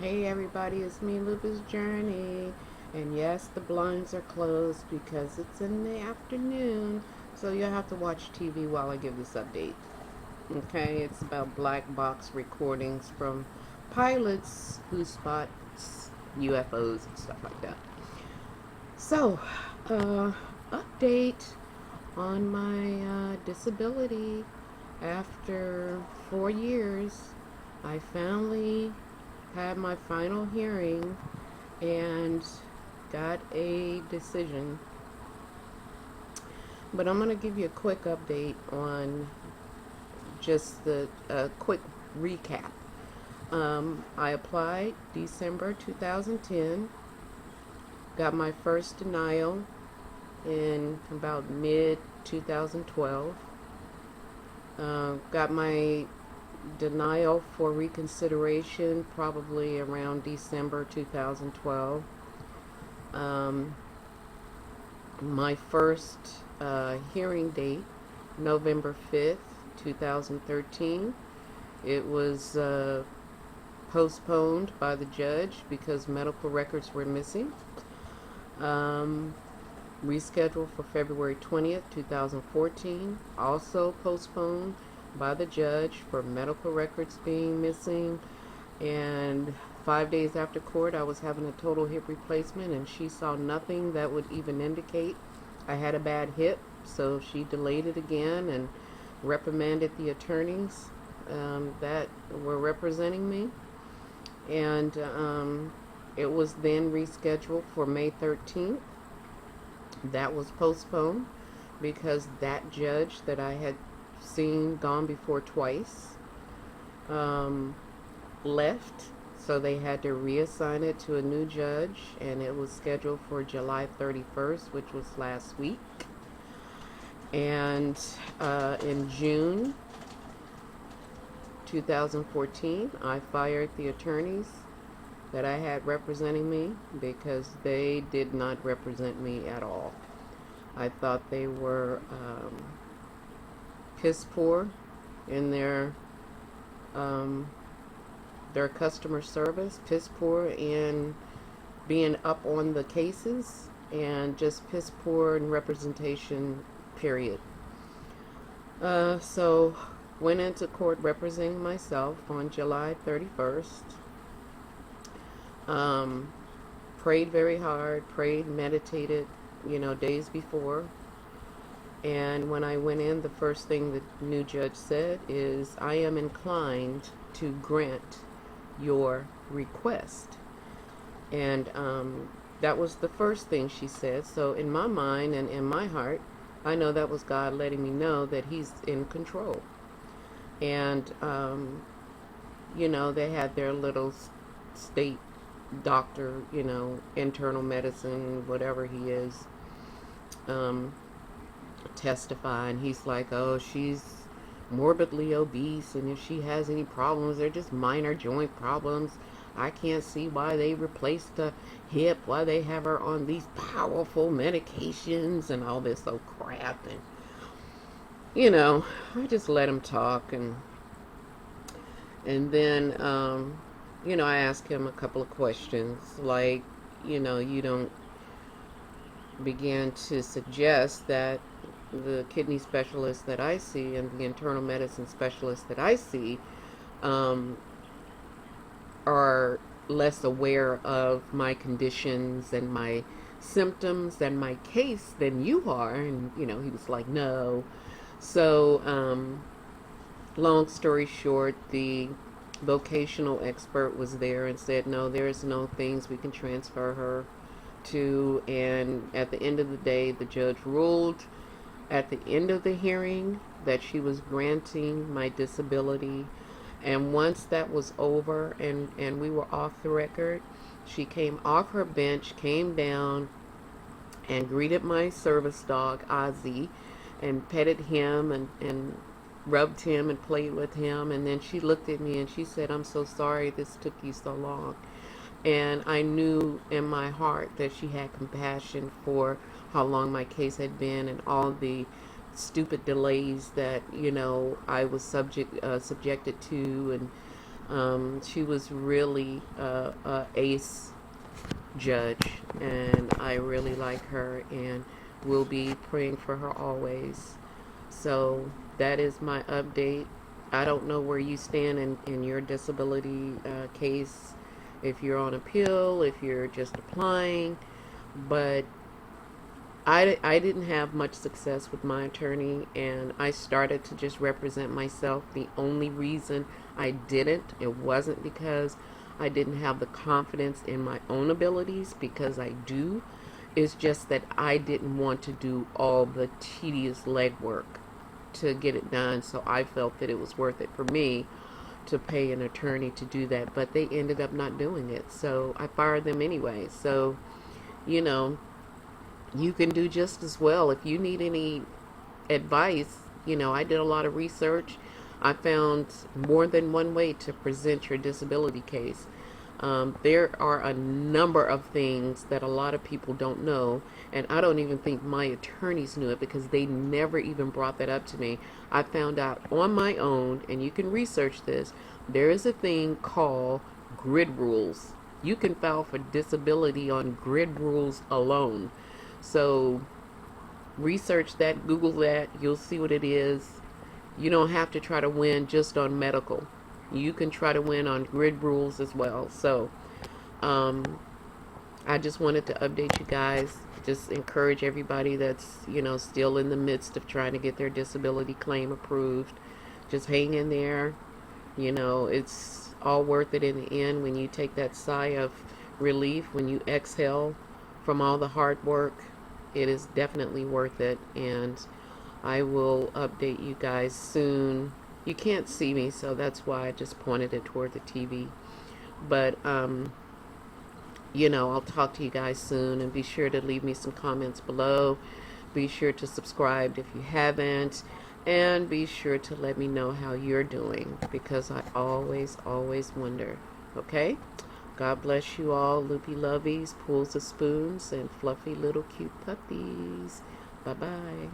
Hey everybody, it's me, Lupus Journey. And yes, the blinds are closed because it's in the afternoon. So you'll have to watch TV while I give this update. Okay, it's about black box recordings from pilots who spot UFOs and stuff like that. So, uh, update on my disability. After 4 years, I finally had my final hearing and got a decision. But I'm going to give you a quick update on just the quick recap. I applied December 2010, got my first denial in about mid 2012, got my denial for reconsideration probably around December 2012. Um, my first hearing date, November 5th, 2013. It was postponed by the judge because medical records were missing. Um, Rescheduled for February 20th, 2014. Also postponed by the judge for medical records being missing. And 5 days after court, I was having a total hip replacement, and she saw nothing that would even indicate I had a bad hip. So she delayed it again and reprimanded the attorneys that were representing me. And it was then rescheduled for May 13th. That was postponed because that judge that I had seen gone before twice um, left, so they had to reassign it to a new judge, and it was scheduled for July 31st, which was last week. And in June 2014, I fired the attorneys that I had representing me because they did not represent me at all. I thought they were piss poor in um, their customer service, piss poor in being up on the cases, and just piss poor in representation, period. So went into court representing myself on July 31st. Um, Prayed very hard, prayed, meditated, days before. And when I went in, the first thing the new judge said is, I am inclined to grant your request. And that was the first thing she said. So in my mind and in my heart, I know that was God letting me know that he's in control. And, they had their little state doctor, internal medicine, whatever he is, testify. And he's like, oh, she's morbidly obese, and if she has any problems, they're just minor joint problems. I can't see why they replaced the hip, why they have her on these powerful medications and all this old crap. And I just let him talk. And then I asked him a couple of questions, like, you don't begin to suggest that the kidney specialist that I see and the internal medicine specialist that I see um, are less aware of my conditions and my symptoms and my case than you are. And, he was like, no. So, long story short, the vocational expert was there and said, no, there's no things we can transfer her to. And at the end of the day, the judge ruled at the end of the hearing that she was granting my disability. And once that was over and we were off the record, she came off her bench, came down, and greeted my service dog, Ozzy, and petted him and rubbed him and played with him. And then she looked at me and she said, I'm so sorry this took you so long. And I knew in my heart that she had compassion for how long my case had been and all the stupid delays that I was subjected to. And She was really a ace judge, and I really like her, and will be praying for her always. So that is my update. I don't know where you stand in your disability case, if you're on appeal, if you're just applying, but I didn't have much success with my attorney, and I started to just represent myself. The only reason I didn't, it wasn't because I didn't have the confidence in my own abilities, because I do. It's just that I didn't want to do all the tedious legwork to get it done. So I felt that it was worth it for me to pay an attorney to do that, but they ended up not doing it. So I fired them anyway. So, you know, you can do just as well. If you need any advice, I did a lot of research. I found more than one way to present your disability case. There are a number of things that a lot of people don't know, and I don't even think my attorneys knew it because they never even brought that up to me. I found out on my own, and you can research this. There is a thing called grid rules. You can file for disability on grid rules alone. So research that, Google that, you'll see what it is. You don't have to try to win just on medical. You can try to win on grid rules as well. So um, I just wanted to update you guys. Just encourage everybody that's, still in the midst of trying to get their disability claim approved. Just hang in there. It's all worth it in the end when you take that sigh of relief, when you exhale from all the hard work. It is definitely worth it, and I will update you guys soon. You can't see me, so that's why I just pointed it toward the TV. But I'll talk to you guys soon, and be sure to leave me some comments below. Be sure to subscribe if you haven't, and be sure to let me know how you're doing, because I always, always wonder. Okay? God bless you all, loopy loveys, pools of spoons, and fluffy little cute puppies. Bye-bye.